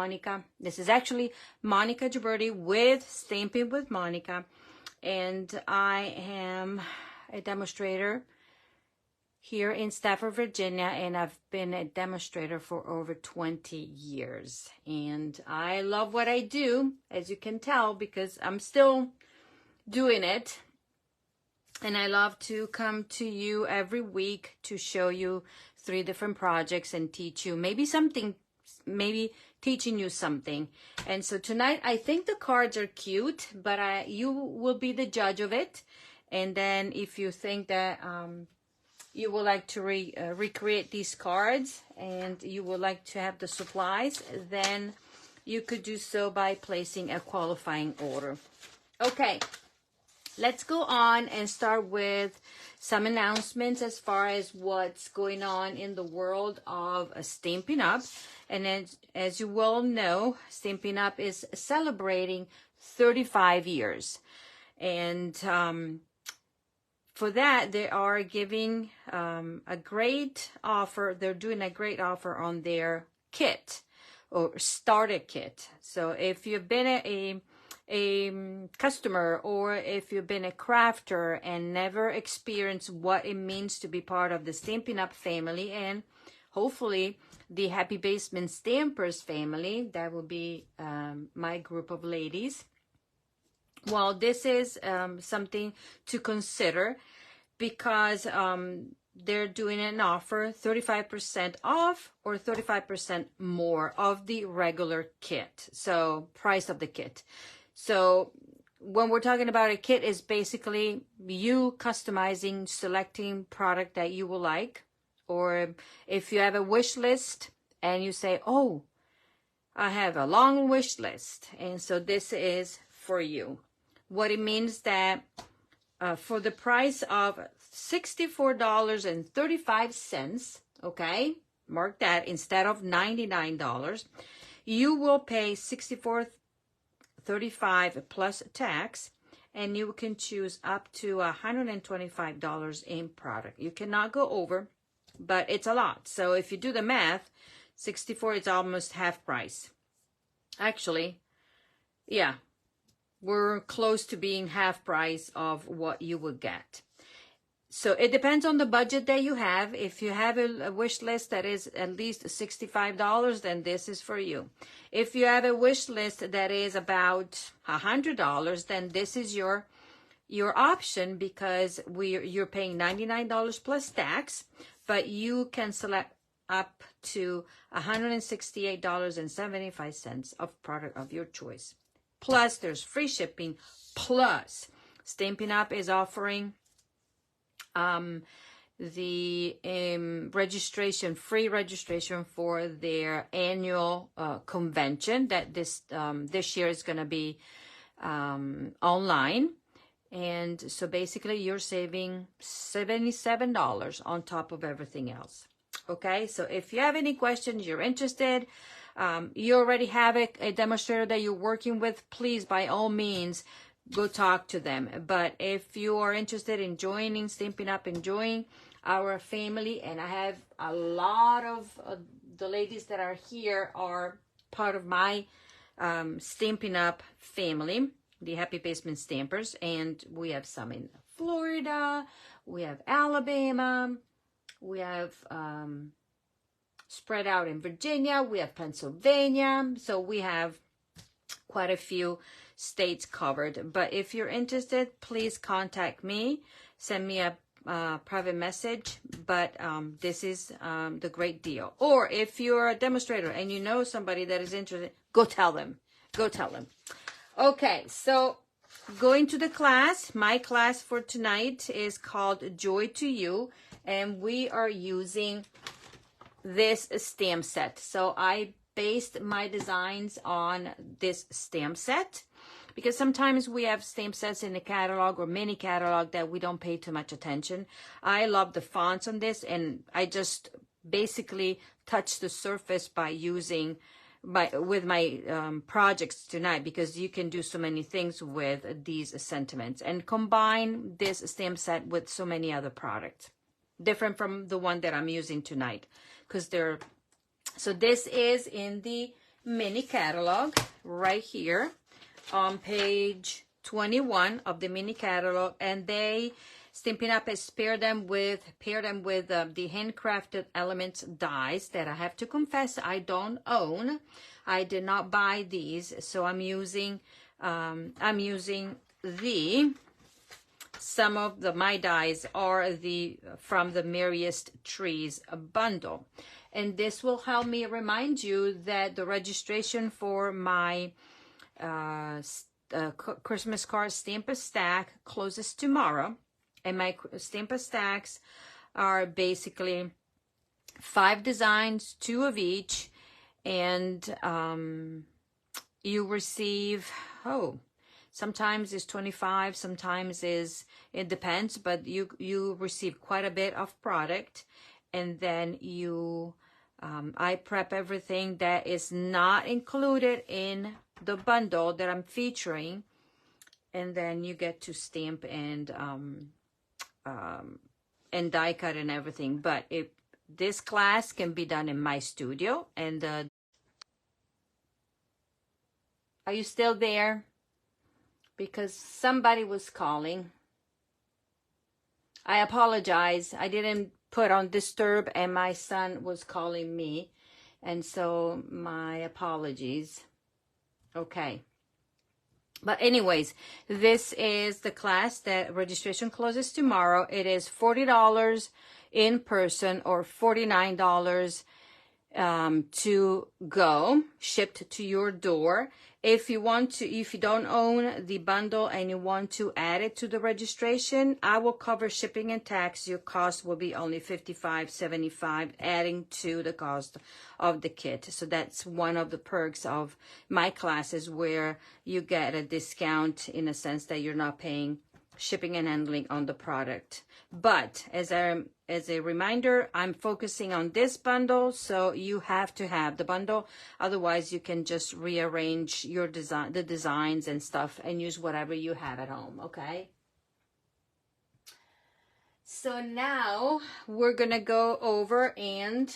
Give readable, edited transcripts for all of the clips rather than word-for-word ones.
Monica. This is actually Monica Gibberti with Stamping with Monica, and I am a demonstrator here in Stafford, Virginia, and I've been a demonstrator for over 20 years. And I love what I do, as you can tell, because I'm still doing it. And I love to come to you every week to show you 3 different projects and teach you maybe something, maybe teaching you something. And so tonight, I think the cards are cute, but you will be the judge of it. And then if you think that you would like to recreate these cards and you would like to have the supplies, then you could do so by placing a qualifying order. Okay, let's go on and start with some announcements as far as what's going on in the world of Stampin' Up. And as you well know, Stampin' Up is celebrating 35 years. And for that, they are giving a great offer. They're doing a great offer on their kit or starter kit. So if you've been a customer, or if you've been a crafter and never experienced what it means to be part of the Stampin' Up family, and hopefully the Happy Basement Stampers family, that will be my group of ladies. Well, this is something to consider, because they're doing an offer 35% off or 35% more of the regular kit. So price of the kit. So when we're talking about a kit, is basically you customizing, selecting product that you will like. Or if you have a wish list and you say, oh, I have a long wish list, and so this is for you. What it means that for the price of $64.35, okay, mark that, instead of $99, you will pay $64.35 plus tax, and you can choose up to $125 in product. You cannot go over, but it's a lot. So if you do the math, 64 is almost half price. Actually, yeah, we're close to being half price of what you would get. So it depends on the budget that you have. If you have a wish list that is at least $65, then this is for you. If you have a wish list that is about $100, then this is your option, because you're paying $99 plus tax, but you can select up to $168.75 of product of your choice. Plus, there's free shipping. Plus, Stampin' Up is offering the free registration for their annual convention that this year is going to be online. And so basically you're saving $77 on top of everything else. Okay, so if you have any questions, you're interested, you already have a demonstrator that you're working with, please, by all means, go talk to them. But if you are interested in joining Stampin' Up and joining our family, and I have a lot of the ladies that are here are part of my Stampin' Up family, the Happy Basement Stampers, and we have some in Florida, we have Alabama, we have spread out in Virginia, we have Pennsylvania, so we have quite a few states covered. But if you're interested, please contact me, send me a private message. But this is the great deal. Or if you're a demonstrator and you know somebody that is interested, go tell them. Go tell them. Okay, so going to the class, my class for tonight is called Joy to You, and we are using this stamp set. So I based my designs on this stamp set, because sometimes we have stamp sets in the catalog or mini catalog that we don't pay too much attention. I love the fonts on this, and I just basically touched the surface by using with my projects tonight, because you can do so many things with these sentiments and combine this stamp set with so many other products, different from the one that I'm using tonight, because they're, so this is in the mini catalog right here on page 21 of the mini catalog, and Stampin' Up has paired them with the handcrafted elements dies that I have to confess I don't own. I did not buy these, so I'm using some of my dies are from the Merriest Trees bundle, and this will help me remind you that the registration for my Christmas card Stamp a Stack closes tomorrow, and my Stamp a Stacks are basically 5 designs, 2 of each, and you receive, sometimes it's 25, sometimes it depends, but you receive quite a bit of product, and then I prep everything that is not included in the bundle that I'm featuring, and then you get to stamp and die cut and everything. But this class can be done in my studio, and are you still there? Because somebody was calling. I apologize. I didn't put on disturb, and my son was calling me, and so my apologies. Okay. But anyways, this is the class that registration closes tomorrow. It is $40 in person or $49 to go, shipped to your door. If you don't own the bundle and you want to add it to the registration, I will cover shipping and tax. Your cost will be only $55.75, adding to the cost of the kit. So that's one of the perks of my classes, where you get a discount in a sense that you're not paying shipping and handling on the product. But as a reminder, I'm focusing on this bundle, so you have to have the bundle. Otherwise, you can just rearrange your the designs and stuff, and use whatever you have at home, okay? So now we're gonna go over and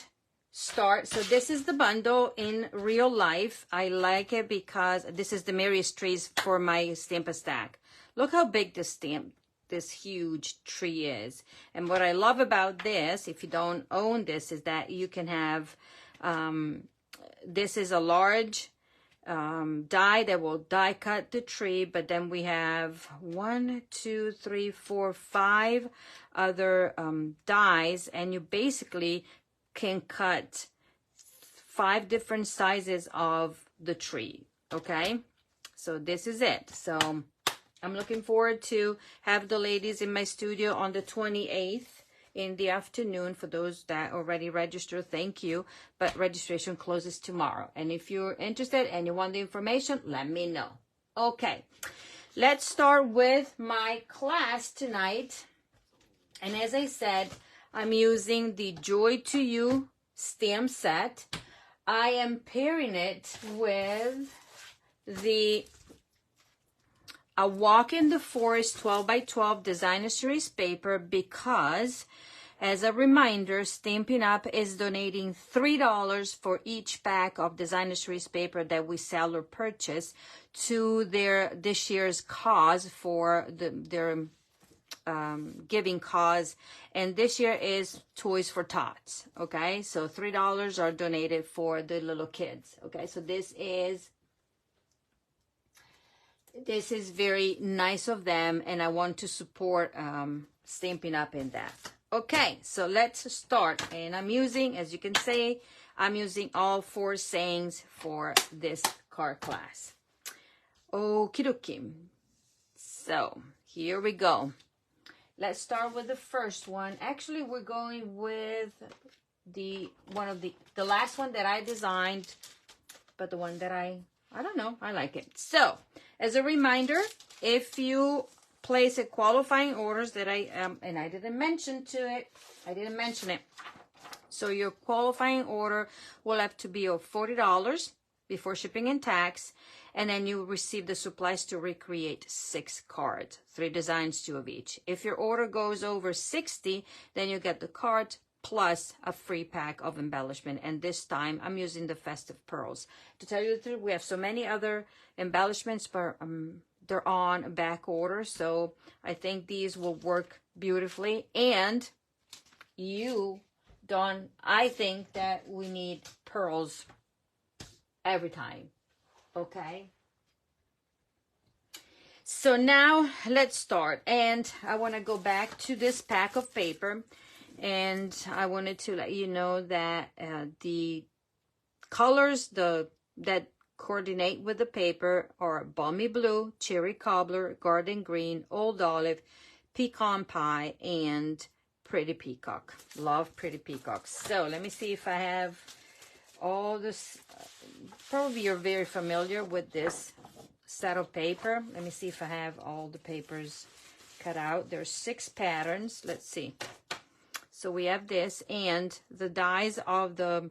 start. So this is the bundle in real life. I like it because this is the Merriest Trees for my Stamp a Stack. Look how big this huge tree is. And what I love about this, if you don't own this, is that you can have, this is a large die that will die cut the tree, but then we have 1, 2, 3, 4, 5 other dies, and you basically can cut 5 different sizes of the tree, okay? So this is it. So I'm looking forward to have the ladies in my studio on the 28th in the afternoon. For those that already registered, thank you. But registration closes tomorrow. And if you're interested and you want the information, let me know. Okay, let's start with my class tonight. And as I said, I'm using the Joy to You stamp set. I am pairing it with a Walk in the Forest 12 by 12 designer series paper, because as a reminder, Stampin' Up is donating $3 for each pack of designer series paper that we sell or purchase to this year's cause, for their giving cause, and this year is Toys for Tots. Okay, so $3 are donated for the little kids. Okay, so this is very nice of them, and I want to support Stampin' Up in that. Okay, so let's start. And I'm using, as you can see, I'm using all 4 sayings for this card class. Okie dokie. So here we go. Let's start with the first one. Actually, we're going with the last one that I designed, but the one that I don't know, I like it. So, as a reminder, if you place a qualifying orders that and I didn't mention it. So your qualifying order will have to be of $40 before shipping and tax, and then you receive the supplies to recreate 6 cards, 3 designs, 2 of each. If your order goes over $60, then you get the card plus a free pack of embellishment. And this time I'm using the Festive Pearls. To tell you the truth, we have so many other embellishments, but they're on back order. So I think these will work beautifully. And I think that we need pearls every time. Okay. So now let's start. And I want to go back to this pack of paper. And I wanted to let you know that the colors that coordinate with the paper are Balmy Blue, Cherry Cobbler, Garden Green, Old Olive, Pecan Pie, and Pretty Peacock. Love Pretty Peacocks. So let me see if I have all this. Probably you're very familiar with this set of paper. Let me see if I have all the papers cut out. There's 6 patterns. Let's see. So we have this, and the dies of the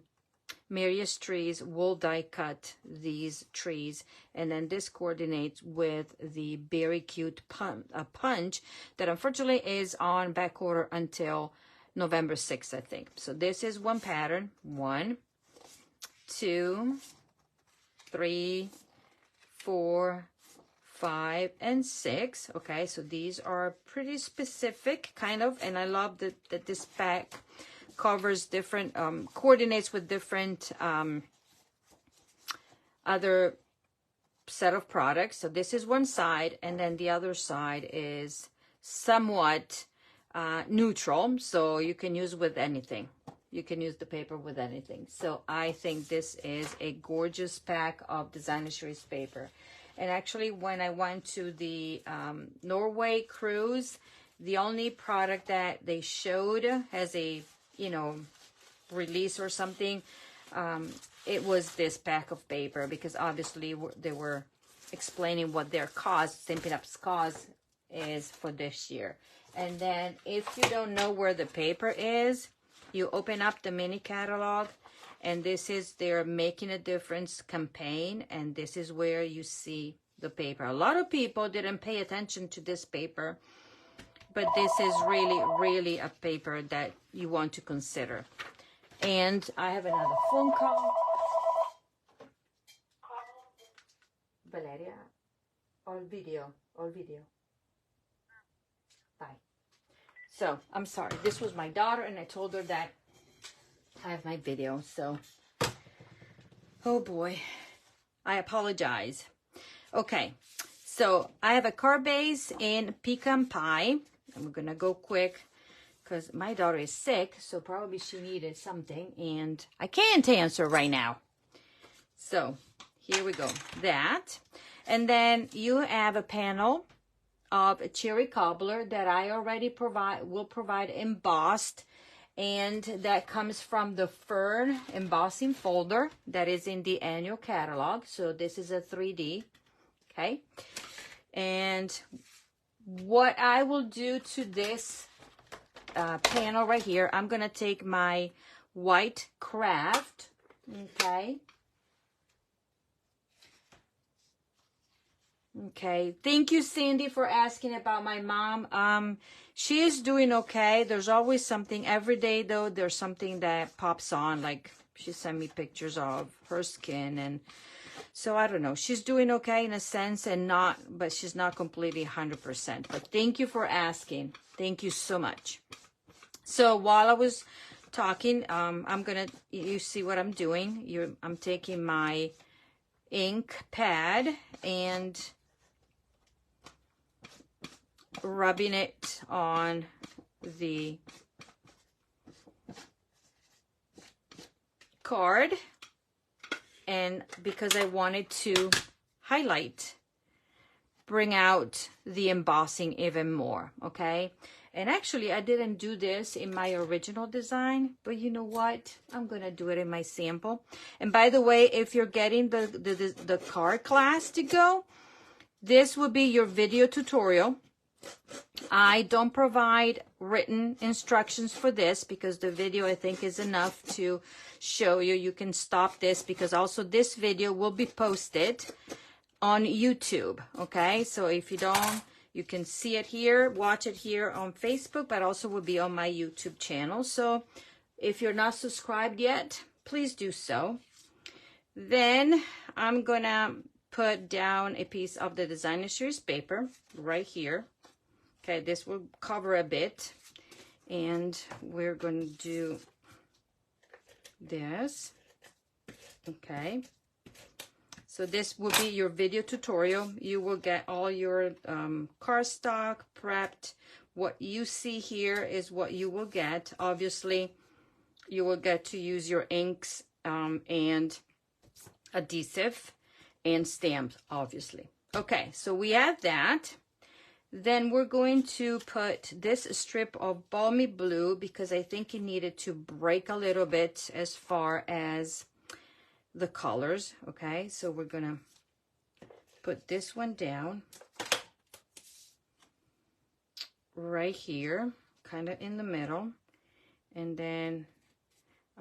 Marius trees will die cut these trees, and then this coordinates with the Very Cute punch that unfortunately is on back order until November 6th, I think. So this is one pattern. 1, 2, 3, 4, 5, and 6. Okay, so these are pretty specific, kind of, and I love that this pack covers different, coordinates with different other set of products. So this is one side, and then the other side is somewhat neutral, so you can use with anything. You can use the paper with anything. So I think this is a gorgeous pack of designer series paper. And actually, when I went to the Norway cruise, the only product that they showed as a, release or something, it was this pack of paper, because obviously they were explaining what their cost, Stampin' Up's cost is for this year. And then if you don't know where the paper is, you open up the mini catalog, and this is their Making a Difference campaign, and this is where you see the paper. A lot of people didn't pay attention to this paper, but this is really, really a paper that you want to consider. And I have another phone call. Valeria, all video. Bye. So, I'm sorry. This was my daughter, and I told her that I have my video. So, oh boy. I apologize. Okay. So, I have a card base in Pecan Pie. I'm going to go quick because my daughter is sick, so probably she needed something, and I can't answer right now. So, here we go. That. And then you have a panel of a Cherry Cobbler that I already will provide embossed, and that comes from the Fern embossing folder that is in the annual catalog. So this is a 3D, okay? And what I will do to this panel right here, I'm gonna take my white craft, okay? Okay, thank you, Cindy, for asking about my mom. She is doing okay. There's always something. Every day, though, there's something that pops on. Like, she sent me pictures of her skin. And so, I don't know. She's doing okay in a sense, but she's not completely 100%. But thank you for asking. Thank you so much. So, while I was talking, you see what I'm doing. I'm taking my ink pad and rubbing it on the card, and because I wanted to bring out the embossing even more, okay? And actually, I didn't do this in my original design, but you know what? I'm gonna do it in my sample. And by the way, if you're getting the card class to go, this will be your video tutorial. I don't provide written instructions for this because the video, I think, is enough to show you. You can stop this because also this video will be posted on YouTube, okay? So if you don't, you can see it here, watch it here on Facebook, but also will be on my YouTube channel. So If you're not subscribed yet, please do so. Then I'm gonna put down a piece of the designer series paper right here. Okay, this will cover a bit, and we're going to do this. Okay, so this will be your video tutorial. You will get all your cardstock prepped. What you see here is what you will get. Obviously, you will get to use your inks and adhesive and stamps, obviously. Okay, so we have that. Then we're going to put this strip of balmy blue because I think it needed to break a little bit as far as the colors. Okay, so we're gonna put this one down right here, kind of in the middle, and then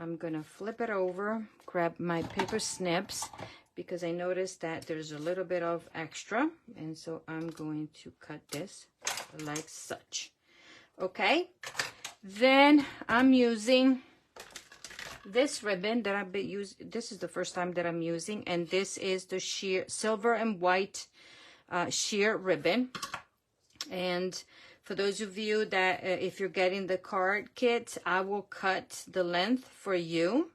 I'm gonna flip it over, grab my paper snips, because I noticed that there's a little bit of extra, and so I'm going to cut this like such. Okay, then I'm using this ribbon that I've been using. This is the first time that I'm using, and this is the sheer silver and white sheer ribbon. And for those of you that if you're getting the card kit, I will cut the length for you,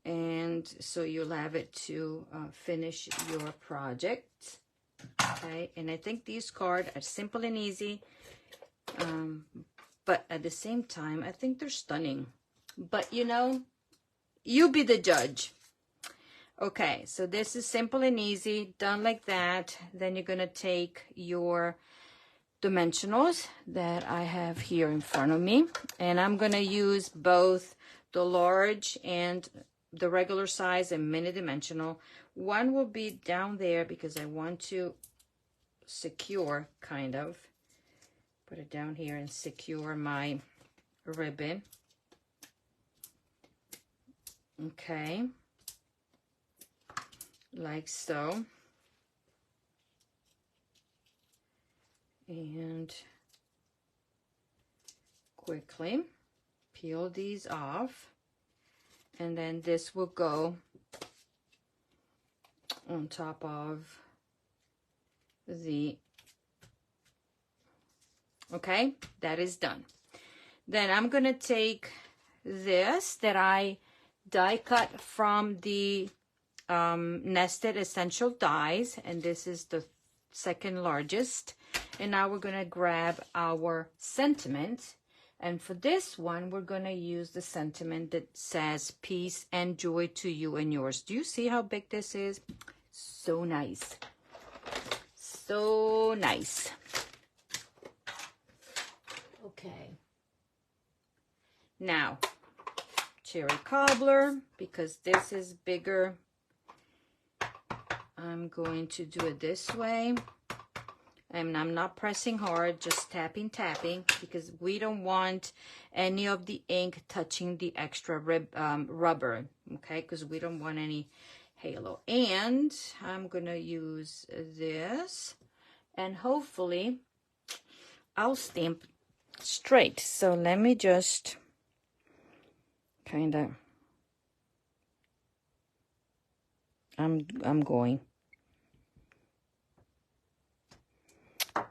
and so you'll have it to finish your project. Okay, and I think these cards are simple and easy, but at the same time I think they're stunning. But you know, you be the judge. Okay, so this is simple and easy, done like that. Then you're gonna take your dimensionals that I have here in front of me, and I'm gonna use both the large and the regular size and mini dimensional. One will be down there because I want to secure, kind of put it down here and secure my ribbon. Okay, like so. And quickly peel these off, and then this will go on top of the, okay, that is done. Then I'm gonna take this that I die cut from the nested essential dies, and this is the second largest. And now we're gonna grab our sentiment, and for this one we're gonna use the sentiment that says peace and joy to you and yours. Do you see how big this is? So nice, so nice. Okay, now cherry cobbler, because this is bigger, I'm going to do it this way. And I'm not pressing hard, just tapping, because we don't want any of the ink touching the extra rubber, okay? Because we don't want any halo. And I'm gonna use this, and hopefully I'll stamp straight. So let me just kind of, I'm going.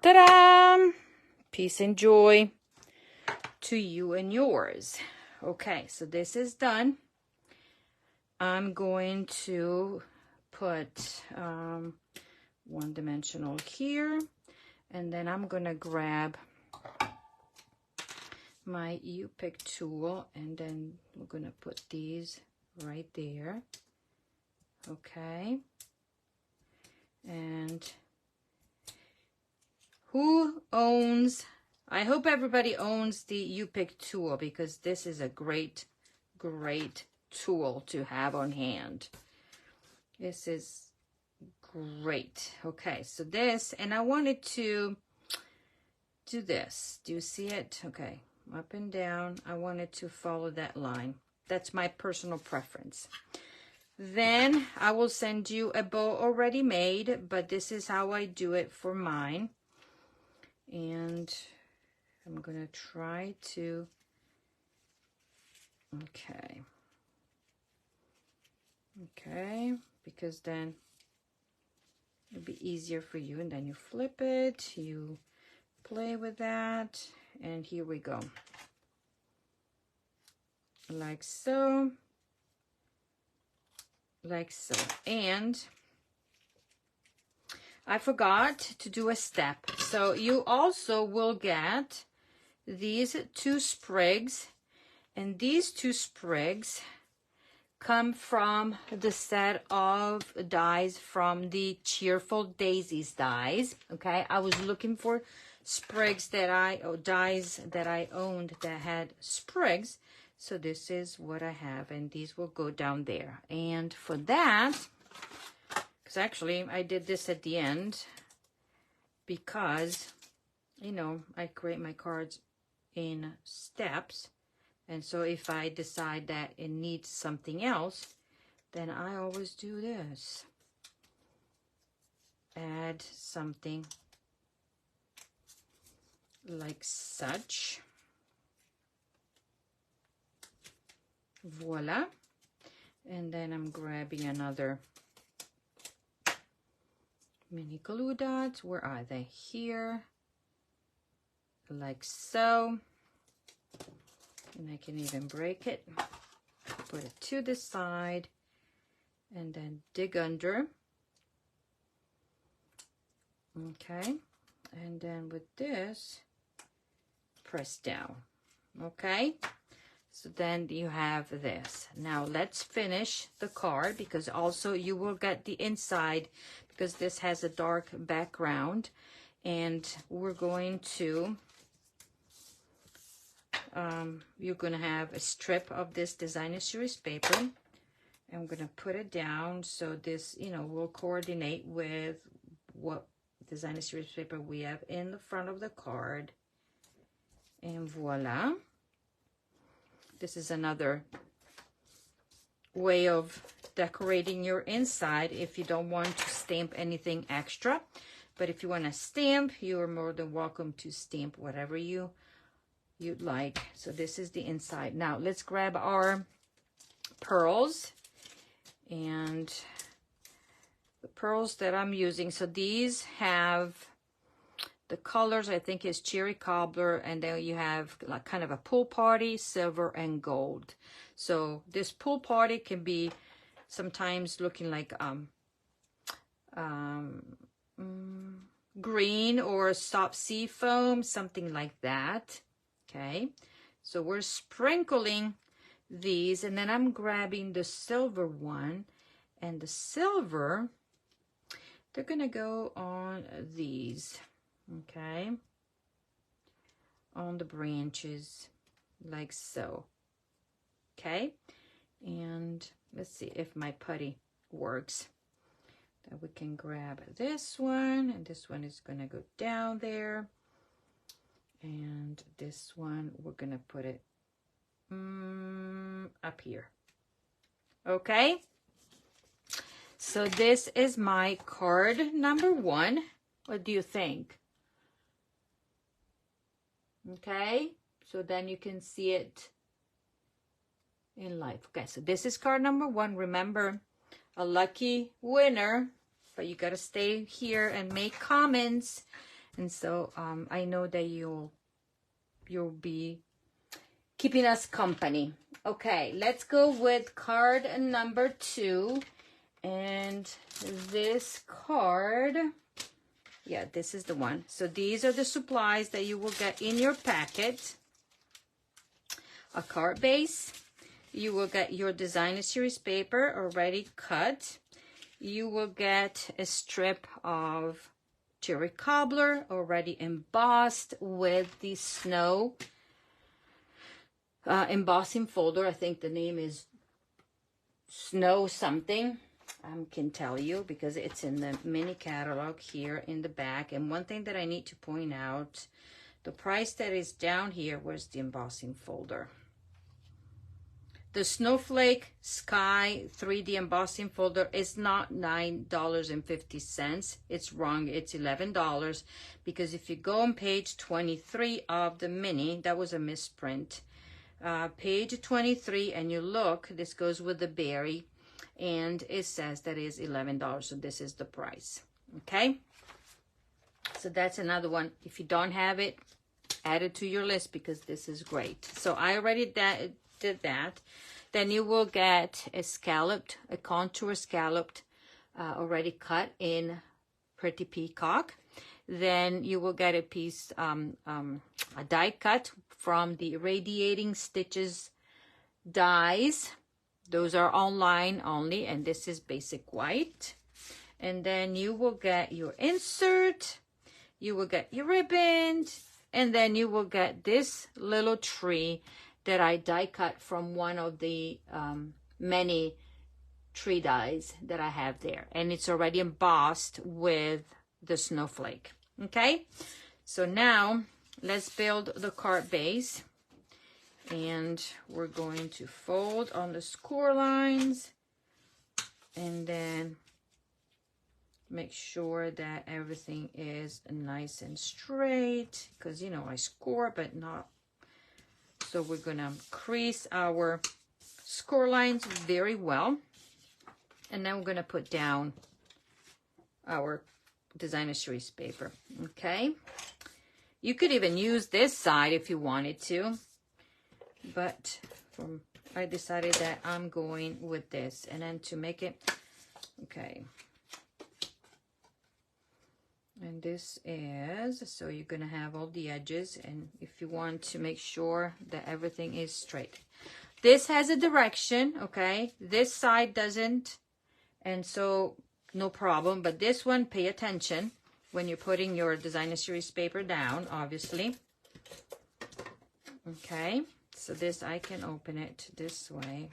Ta-da! Peace and joy to you and yours. Okay, so this is done. I'm going to put one dimensional here, and then I'm gonna grab my U-pick tool, and then we're gonna put these right there. Okay, and who owns, I hope everybody owns the U-pick tool, because this is a great tool to have on hand. This is great. Okay, so this, and I wanted to do this. Do you see it? Okay, up and down. I wanted to follow that line. That's my personal preference. Then I will send you a bow already made, but this is how I do it for mine. And I'm gonna try to Okay. Okay, because then it'll be easier for you. And then you flip it, you play with that, and here we go. Like so. Like so. And I forgot to do a step. So you also will get these 2 sprigs, and these 2 sprigs come from the set of dies from the Cheerful Daisies dies. Okay, I was looking for sprigs that dies that I owned that had sprigs. So this is what I have, and these will go down there. And for that, because actually I did this at the end because, you know, I create my cards in steps. And so if I decide that it needs something else, then I always do this. Add something like such. Voila. And then I'm grabbing another mini glue dots. Where are they? Here. Like so. And I can even break it. Put it to the side. And then dig under. Okay. And then with this, press down. Okay. So then you have this. Now let's finish the card, because also you will get the inside, because this has a dark background. And we're going to, you're going to have a strip of this designer series paper. I'm going to put it down so this, you know, will coordinate with what designer series paper we have in the front of the card. And voila. This is another way of decorating your inside if you don't want to stamp anything extra. But if you want to stamp, you are more than welcome to stamp whatever you'd like. So this is the inside. Now let's grab our pearls. And the pearls that I'm using, so these have the colors, I think, is cherry cobbler, and then you have like kind of a pool party, silver and gold. So this pool party can be sometimes looking like green or soft sea foam, something like that. Okay, so we're sprinkling these, and then I'm grabbing the silver one, and the silver, they're gonna go on these. Okay, on the branches like so. Okay, and let's see if my putty works. Then we can grab this one, and this one is gonna go down there, and this one we're gonna put it up here. Okay, so this is my card number 1. What do you think? Okay, so then you can see it in life. Okay, so this is card number 1. Remember, a lucky winner, but you got to stay here and make comments. And so I know that you'll be keeping us company. Okay, let's go with card number 2. And this card, yeah, this is the one. So these are the supplies that you will get in your packet. A card base. You will get your designer series paper already cut. You will get a strip of cherry cobbler already embossed with the snow embossing folder. I think the name is Snow something. I can tell you because it's in the mini catalog here in the back. And one thing that I need to point out, the price that is down here, where's the embossing folder? The Snowflake Sky 3D embossing folder is not $9.50. It's wrong. It's $11, because if you go on page 23 of the mini, that was a misprint. page 23, and you look, this goes with the berry, and it says that is $11. So this is the price. Okay. So that's another one. If you don't have it, add it to your list because this is great. So I already did that. Then you will get a contour scalloped, already cut in Pretty Peacock. Then you will get a piece, a die cut from the Radiating Stitches dies. Those are online only, and this is basic white. And then you will get your insert, you will get your ribbon, and then you will get this little tree that I die cut from one of the many tree dies that I have there. And it's already embossed with the snowflake. Okay, so now let's build the card base. And we're going to fold on the score lines and then make sure that everything is nice and straight, because you know I score but not. So we're gonna crease our score lines very well, and then we're gonna put down our designer series paper. Okay, you could even use this side if you wanted to, but I decided that I'm going with this. And then to make it, okay, and this is, so you're gonna have all the edges, and if you want to make sure that everything is straight, this has a direction, okay, this side doesn't, and so no problem, but this one, pay attention when you're putting your designer series paper down, obviously. Okay, so this, I can open it this way,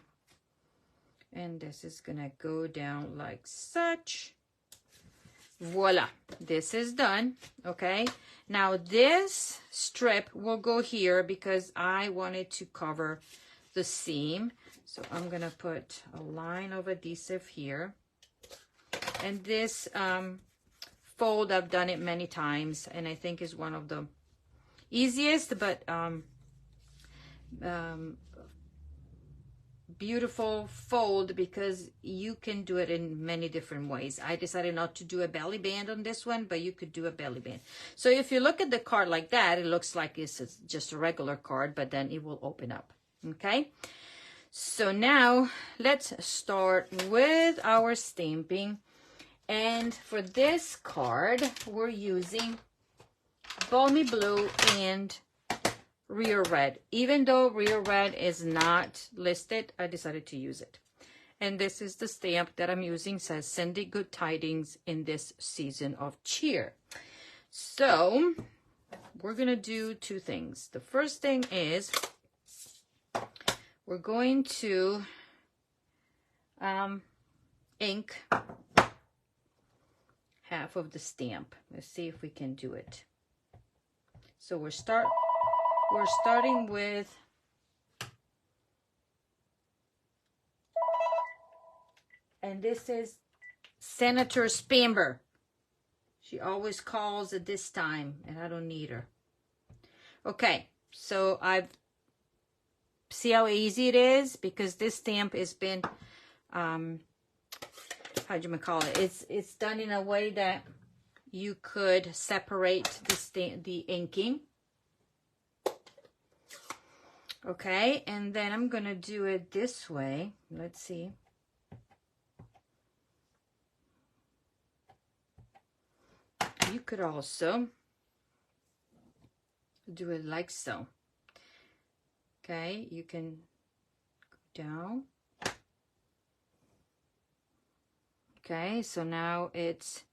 and this is gonna go down like such. Voila, this is done. Okay, now this strip will go here because I wanted to cover the seam, so I'm gonna put a line of adhesive here. And this fold, I've done it many times, and I think is one of the easiest but beautiful fold, because you can do it in many different ways. I decided not to do a belly band on this one, but you could do a belly band. So if you look at the card like that, it looks like it's just a regular card, but then it will open up. Okay, so now let's start with our stamping. And for this card, we're using Balmy Blue and Real Red. Even though Real Red is not listed, I decided to use it. And this is the stamp that I'm using, says Cindy Good Tidings in this season of cheer. So we're gonna do two things. The first thing is we're going to ink half of the stamp. Let's see if we can do it. So we're starting with and this is Senator Spamber. She always calls at this time, and I don't need her. Okay, so I've see how easy it is, because this stamp has been how do you call it? It's done in a way that you could separate the inking. Okay, and then I'm gonna do it this way. Let's see. You could also do it like so. Okay, you can go down. Okay, so now it's,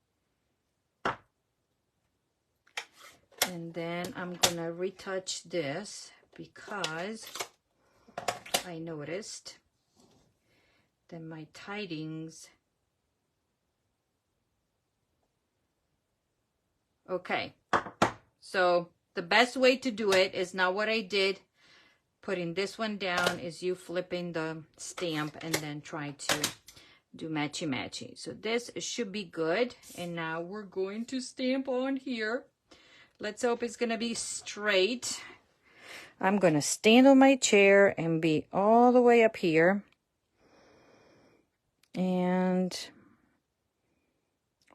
and then I'm gonna retouch this because I noticed that my tidings, okay, so the best way to do it is not what I did, putting this one down, is you flipping the stamp and then try to do matchy-matchy. So this should be good. And now we're going to stamp on here. Let's hope it's gonna be straight. I'm going to stand on my chair and be all the way up here. And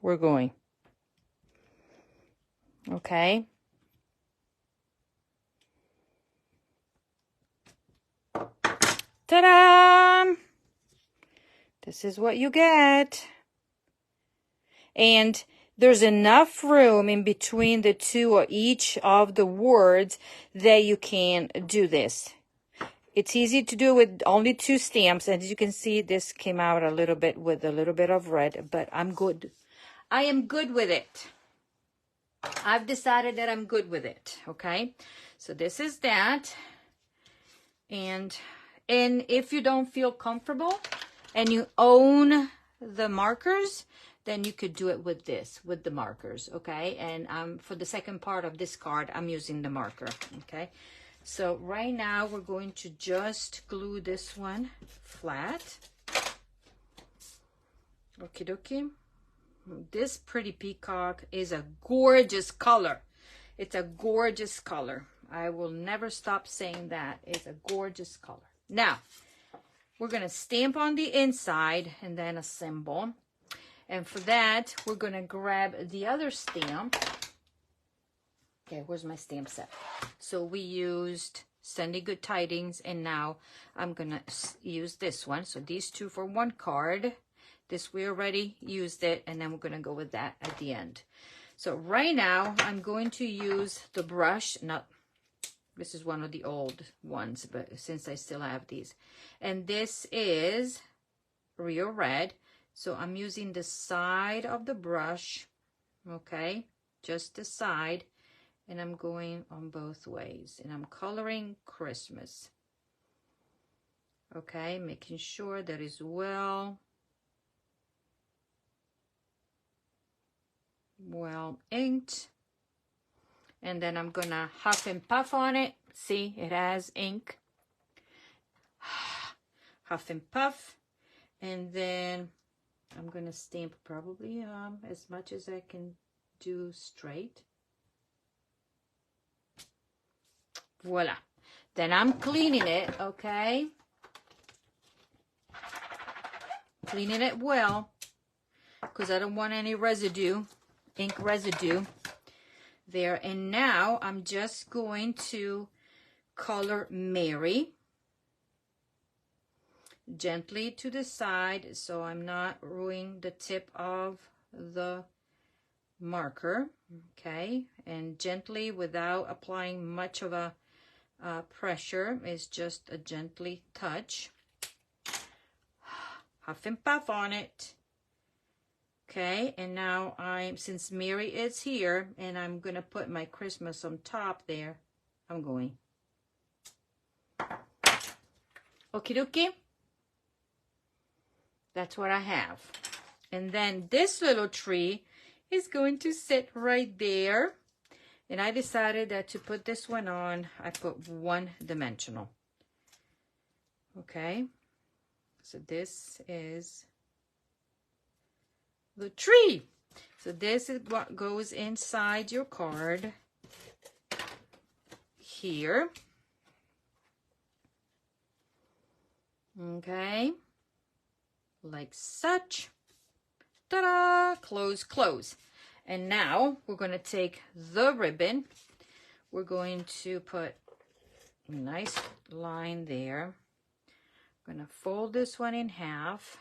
we're going. Okay. Ta-da! This is what you get. And there's enough room in between the two or each of the words that you can do this. It's easy to do with only 2 stamps. And as you can see, this came out a little bit with a little bit of red, but I'm good. I am good with it. I've decided that I'm good with it. Okay. So this is that. And if you don't feel comfortable and you own the markers, then you could do it with this, with the markers, okay? And for the second part of this card, I'm using the marker, okay? So right now, we're going to just glue this one flat. Okie dokie. This pretty peacock is a gorgeous color. It's a gorgeous color. I will never stop saying that. It's a gorgeous color. Now, we're going to stamp on the inside and then assemble. And for that, we're going to grab the other stamp. Okay, where's my stamp set? So we used Sunday Good Tidings, and now I'm going to use this one. So these 2 for 1 card. This we already used it, and then we're going to go with that at the end. So right now, I'm going to use the brush. This is one of the old ones, but since I still have these. And this is Rio Red. So I'm using the side of the brush, okay? Just the side. And I'm going on both ways. And I'm coloring Christmas. Okay, making sure that is well inked. And then I'm going to huff and puff on it. See, it has ink. Huff and puff. And then I'm going to stamp probably as much as I can do straight. Voila. Then I'm cleaning it, okay? Cleaning it well, because I don't want any residue, ink residue there. And now I'm just going to color Mary gently to the side, so I'm not ruining the tip of the marker, okay? And gently, without applying much of a pressure, is just a gently touch. Huff and puff on it. Okay, and now since Mary is here, and I'm gonna put my Christmas on top there, I'm going. Okie dokie. That's what I have. And then this little tree is going to sit right there. And I decided that to put this one on, I put 1 dimensional. Okay. So this is the tree. So this is what goes inside your card here. Okay. Like such. Ta-da! Close, close. And now we're going to take the ribbon. We're going to put a nice line there. I'm going to fold this one in half.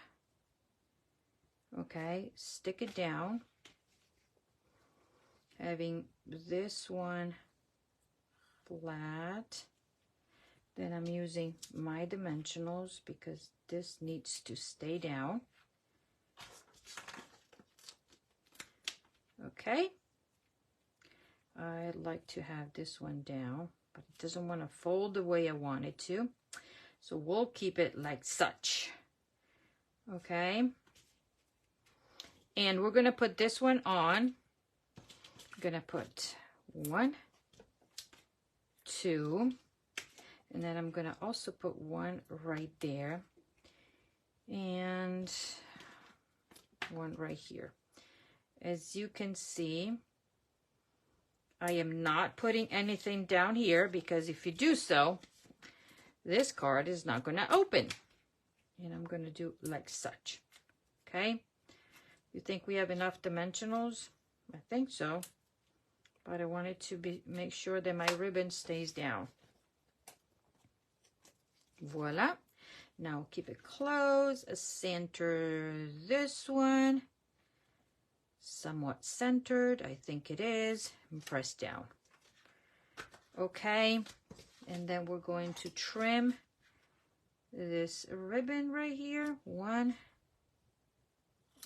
Okay, stick it down. Having this one flat. Then I'm using my dimensionals because this needs to stay down. Okay. I'd like to have this one down, but it doesn't want to fold the way I want it to. So we'll keep it like such. Okay. And we're going to put this one on. I'm going to put 1, 2, and then I'm going to also put 1 right there and 1 right here. As you can see, I am not putting anything down here because if you do so, this card is not going to open. And I'm going to do like such. Okay? You think we have enough dimensionals? I think so. But I wanted to make sure that my ribbon stays down. Voila. Now keep it close. Center this one. Somewhat centered. I think it is. And press down. Okay. And then we're going to trim this ribbon right here. 1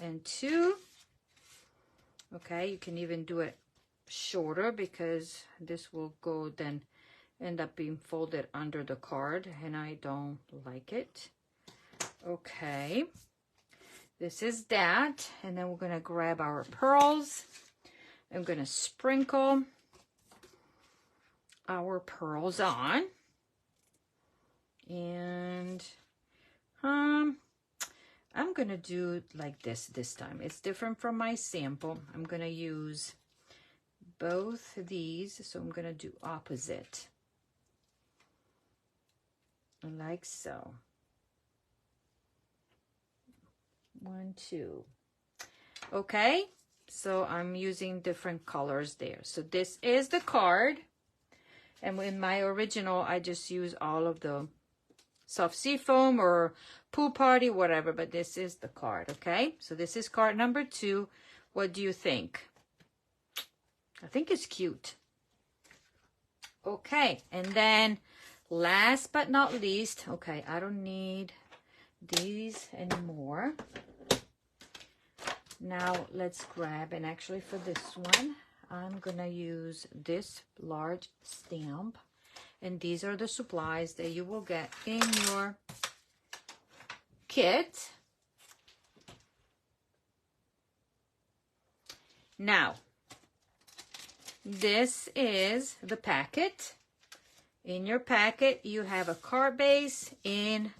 and 2. Okay, you can even do it shorter because this will go then end up being folded under the card and I don't like it. Okay, this is that, and then we're going to grab our pearls. I'm going to sprinkle our pearls on, and I'm going to do it like this time. It's different from my sample. I'm going to use both of these, so I'm going to do opposite. Like so. 1, 2. Okay, so I'm using different colors there. So this is the card. And in my original, I just use all of the soft seafoam or pool party, whatever. But this is the card, okay? So this is card number 2. What do you think? I think it's cute. Okay, and then last but not least, okay, I don't need these anymore. Now let's grab, and actually for this one, I'm gonna use this large stamp, and these are the supplies that you will get in your kit. Now, this is the packet. In your packet, you have a card base in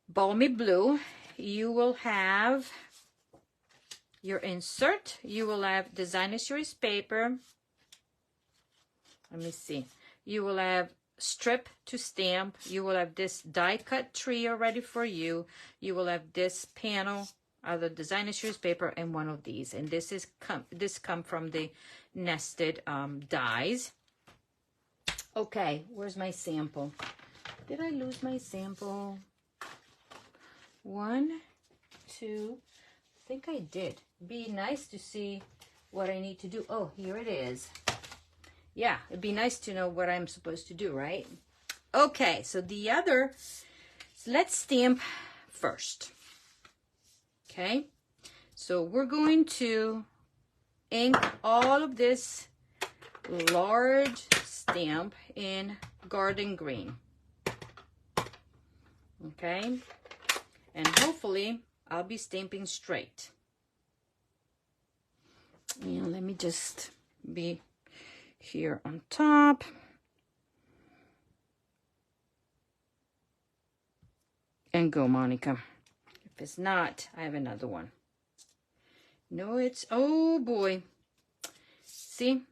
balmy blue. You will have your insert. You will have designer series paper. Let me see. You will have strip to stamp. You will have this die cut trio ready for you. You will have this panel of the designer series paper and one of these. And this is come from the nested dies. Okay, where's my sample? Did I lose my sample? 1, 2. I think I did. Be nice to see what I need to do. Oh, here it is. Yeah, it'd be nice to know what I'm supposed to do, right? Okay, so the other, let's stamp first. Okay, so we're going to ink all of this large stamp in garden green. Okay, and hopefully I'll be stamping straight. And let me just be here on top. And go, Monica. If it's not, I have another one. No, it's, oh boy. See?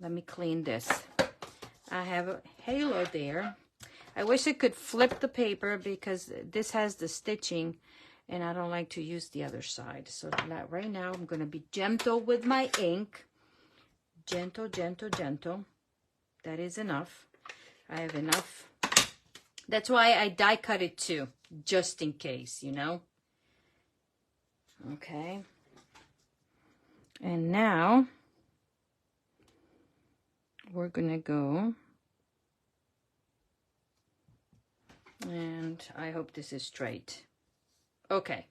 Let me clean this. I have a halo there. I wish I could flip the paper because this has the stitching and I don't like to use the other side. So right now I'm going to be gentle with my ink. Gentle, gentle, gentle. That is enough. I have enough. That's why I die cut it too, just in case, you know. Okay. And now we're going to go, and I hope this is straight. Okay.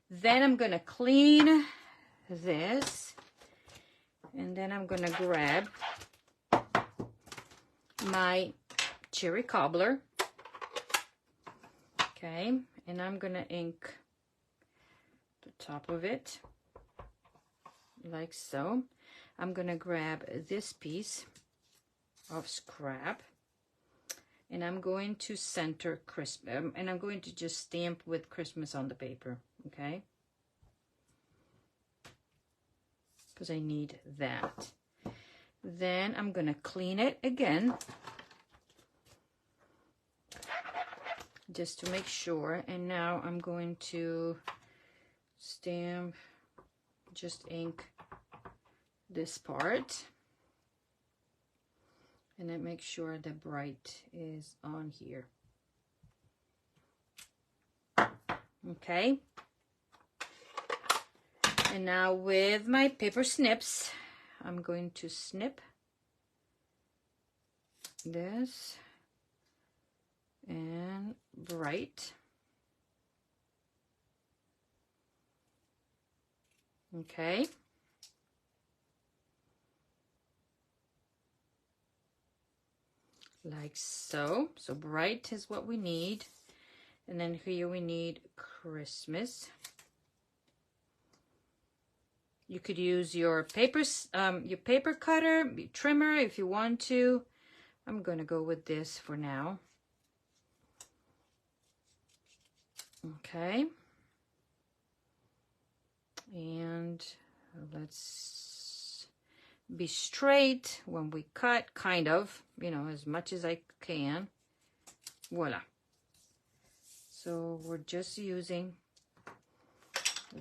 Then I'm going to clean this, and then I'm going to grab my cherry cobbler. Okay, and I'm going to ink the top of it like so. I'm going to grab this piece of scrap, and I'm going to center Christmas, and I'm going to just stamp with Christmas on the paper, okay? Because I need that. Then I'm gonna clean it again, just to make sure. And now I'm going to stamp, just ink this part, and then make sure the bright is on here. Okay. And now with my paper snips, I'm going to snip this and bright. Okay. Like so. So bright is what we need. And then here we need Christmas. You could use your paper cutter, trimmer if you want to. I'm gonna go with this for now. Okay. And let's be straight when we cut, kind of, you know, as much as I can. Voila. So we're just using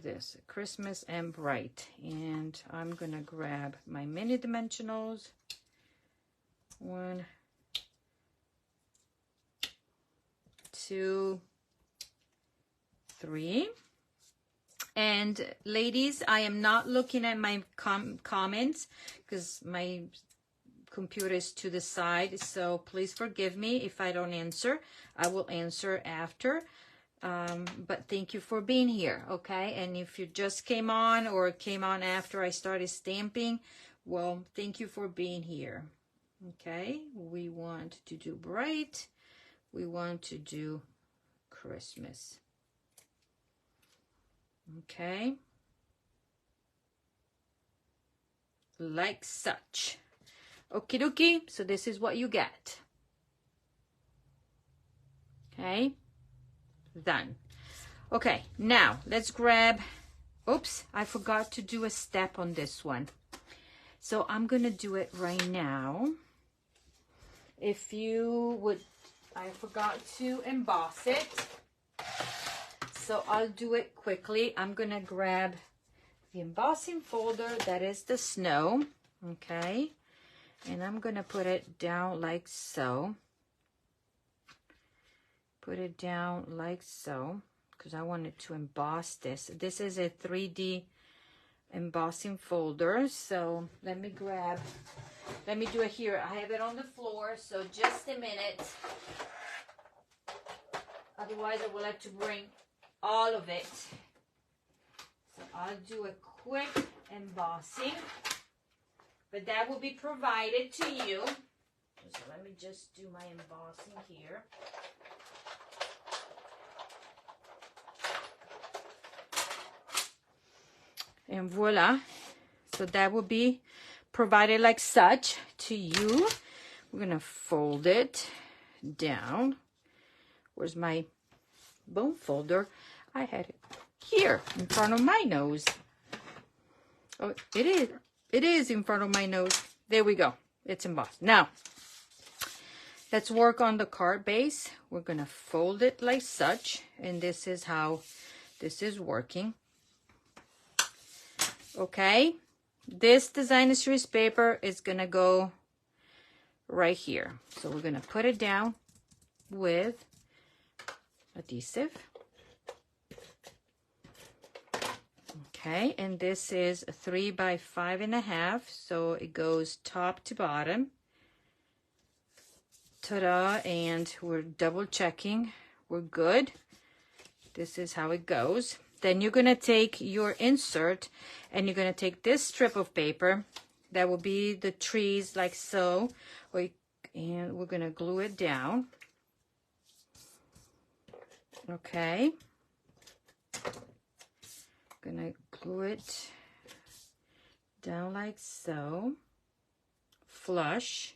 this Christmas and bright, and I'm gonna grab my mini dimensionals. 1, 2, 3. And ladies, I am not looking at my comments because my computer is to the side, so please forgive me if I don't answer. I will answer after. But thank you for being here, okay? And if you just came on or came on after I started stamping, well, thank you for being here, okay? We want to do bright. We want to do Christmas, okay? Like such. Okie dokie, so this is what you get, okay? Done. Okay, now let's grab, oops, I forgot to do a step on this one. So I'm gonna do it right now. If you would, I forgot to emboss it. So I'll do it quickly. I'm gonna grab the embossing folder, that is the snow, okay? And I'm gonna put it down like so. Put it down like so, because I wanted to emboss this. This is a 3D embossing folder. So let me do it here. I have it on the floor, so just a minute. Otherwise, I will have to bring all of it. So I'll do a quick embossing, but that will be provided to you. So let me just do my embossing here. And voila, so that will be provided like such to you. We're gonna fold it down. Where's my bone folder? I had it here in front of my nose. Oh, it is in front of my nose. There we go, it's embossed. Now, let's work on the card base. We're gonna fold it like such, and this is how this is working. Okay, this designer series paper is gonna go right here. So we're gonna put it down with adhesive. Okay, and this is 3 by 5.5, so it goes top to bottom. Ta-da, and we're double checking. We're good. This is how it goes. Then you're going to take your insert and you're going to take this strip of paper. That will be the trees like so. And we're going to glue it down. Okay. Going to glue it down like so. Flush.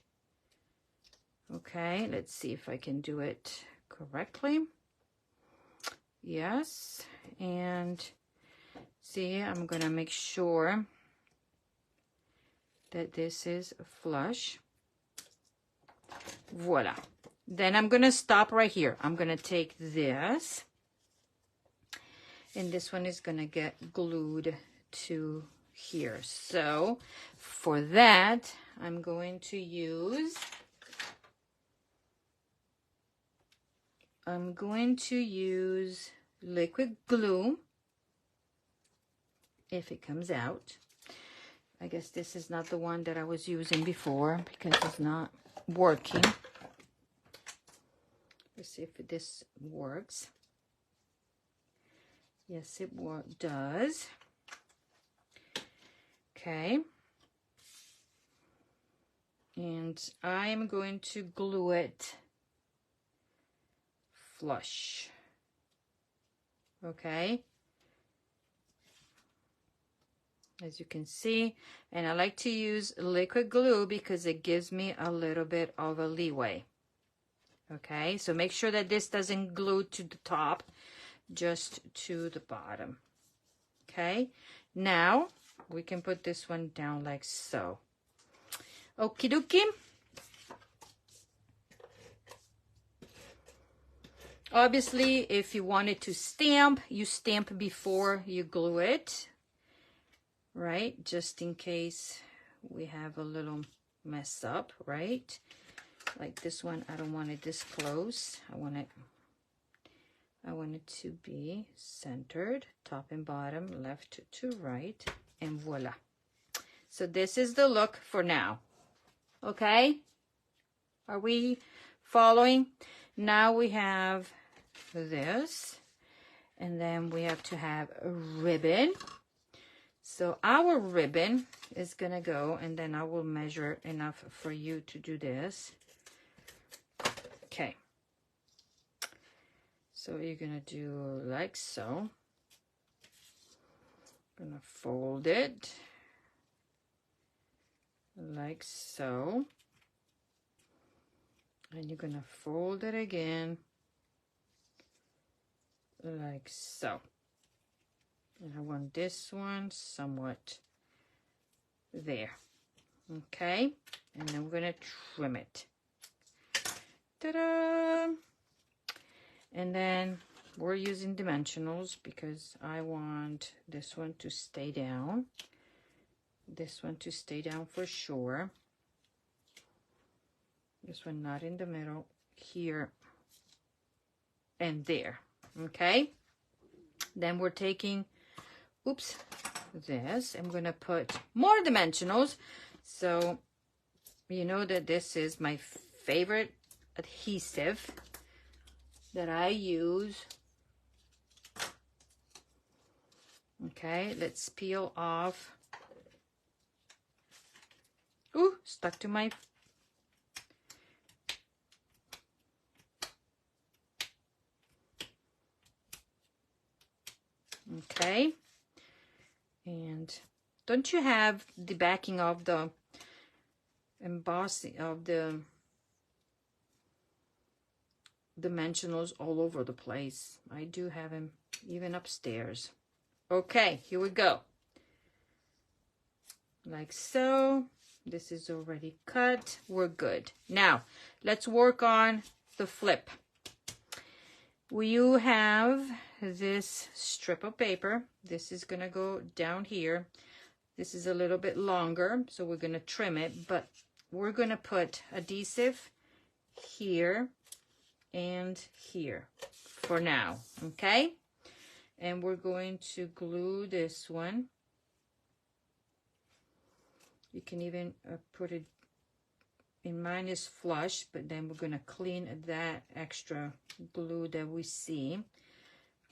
Okay, let's see if I can do it correctly. Yes, and see, I'm gonna make sure that this is flush. Voila. Then I'm going to stop right here. I'm going to take this, and this one is going to get glued to here. So for that, I'm going to use liquid glue if it comes out. I guess this is not the one that I was using before because it's not working. Let's see if this works. Yes, it does. Okay. And I am going to glue it flush. Okay. As you can see, and I like to use liquid glue because it gives me a little bit of a leeway. Okay, so make sure that this doesn't glue to the top, just to the bottom. Okay, now we can put this one down like so. Okie dokie. Obviously, if you wanted to stamp, you stamp before you glue it, right? Just in case we have a little mess up, right? Like this one, I don't want it this close. I want it to be centered, top and bottom, left to right, and voila. So this is the look for now. Okay? Are we following? Now we have this, and then we have to have a ribbon. So our ribbon is gonna go, and then I will measure enough for you to do this. Okay. So you're gonna do like so. Gonna fold it like so. And you're gonna fold it again like so. And I want this one somewhat there. Okay, and then we're gonna trim it. Ta-da! And then we're using dimensionals because I want this one to stay down. This one to stay down for sure. This one not in the middle, here and there. Okay, then we're taking, oops, this. I'm gonna put more dimensionals. So you know that this is my favorite adhesive that I use. Okay, let's peel off. Ooh, stuck to my okay. And don't you have the backing of the embossing of the dimensionals all over the place? I do have them even upstairs. Okay, here we go. Like so. This is already cut. We're good. Now, let's work on the flip. You have this strip of paper. This is going to go down here. This is a little bit longer, so we're going to trim it, but we're going to put adhesive here and here for now, okay? And we're going to glue this one. You can even put it, in mine is flush, but then we're going to clean that extra glue that we see,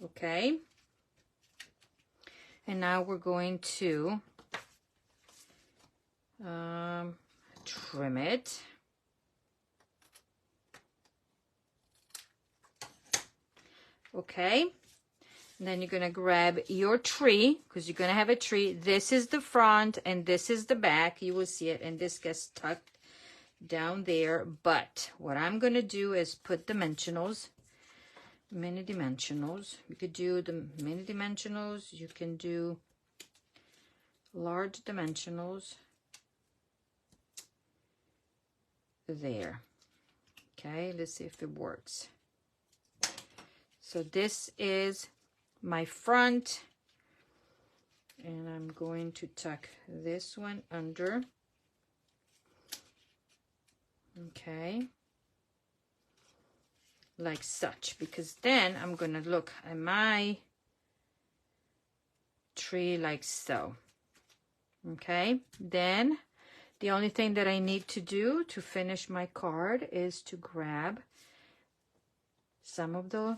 okay? And now we're going to trim it. Okay, and then you're going to grab your tree, because you're going to have a tree. This is the front and this is the back. You will see it, and this gets tucked down there. But what I'm going to do is put dimensionals, mini dimensionals. You could do the mini dimensionals. You can do large dimensionals. there. Okay, let's see if it works. So this is my front, and I'm going to tuck this one under. Okay, like such, because then I'm gonna look at my tree like so. Okay, then the only thing that I need to do to finish my card is to grab some of the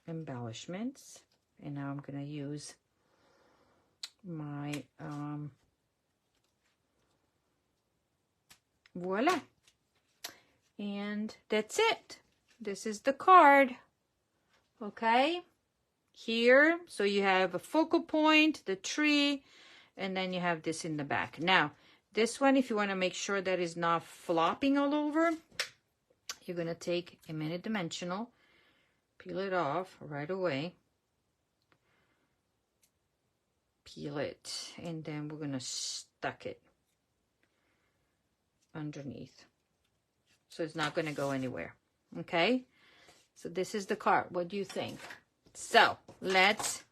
embellishments, and now I'm gonna use my voila, and that's it. This is the card. Okay, here, so you have a focal point, the tree, and then you have this in the back. Now this one, if you want to make sure that it's not flopping all over, you're going to take a minute dimensional, peel it off right away, peel it, and then we're going to stuck it underneath, so it's not going to go anywhere. Okay, so this is the card. What do you think? So let's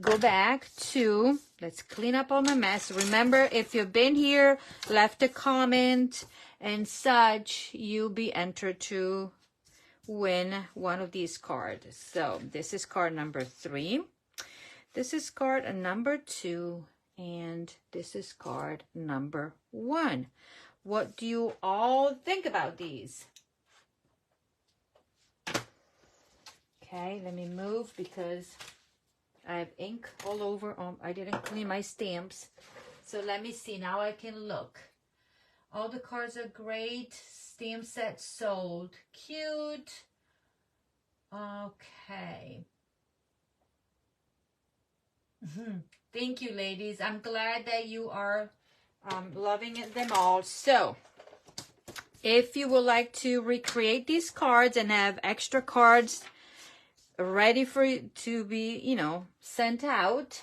go back to, let's clean up all my mess. Remember, if you've been here, left a comment and such, you'll be entered to win one of these cards. So this is card number 3. This is card number 2. And this is card number 1. What do you all think about these? Okay, let me move because I have ink all over. I didn't clean my stamps. So let me see. Now I can look. All the cards are great. Stamp set sold. Cute. Okay. Thank you, ladies. I'm glad that you are loving them all. So if you would like to recreate these cards and have extra cards ready for you to be, you know, sent out,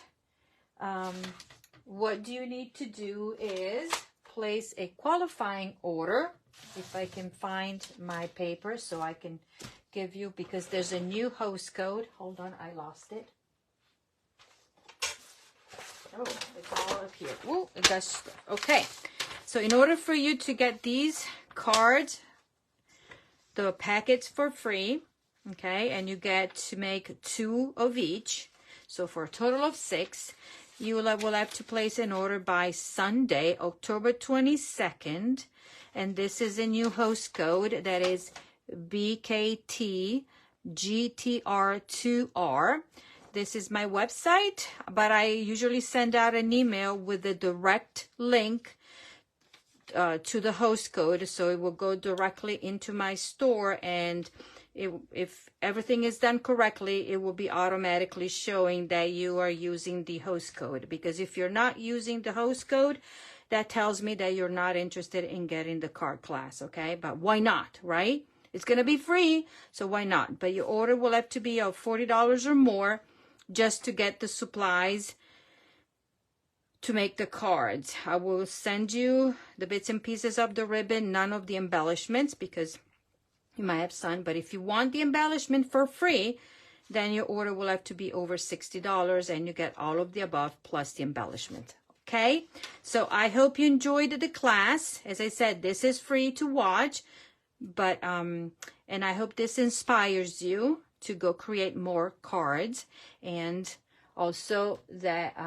what do you need to do is place a qualifying order. If I can find my paper so I can give you, because there's a new host code. Hold on, I lost it. Oh, it's all up here. Whoa, it got, okay. So in order for you to get these cards, the packets for free, okay, and you get to make 2 of each, so for a total of 6, you will have to place an order by Sunday, October 22nd, and this is a new host code that is BKTGTR2R. This is my website, but I usually send out an email with a direct link to the host code, so it will go directly into my store, and if everything is done correctly, it will be automatically showing that you are using the host code. Because if you're not using the host code, that tells me that you're not interested in getting the card class, okay? But why not, right? It's going to be free, so why not? But your order will have to be of $40 or more just to get the supplies to make the cards. I will send you the bits and pieces of the ribbon, none of the embellishments, because you might have some. But if you want the embellishment for free, then your order will have to be over $60, and you get all of the above plus the embellishment. Okay, so I hope you enjoyed the class. As I said, this is free to watch, but and I hope this inspires you to go create more cards, and also that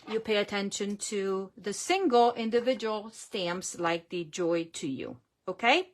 you pay attention to the single individual stamps like the Joy to You. Okay,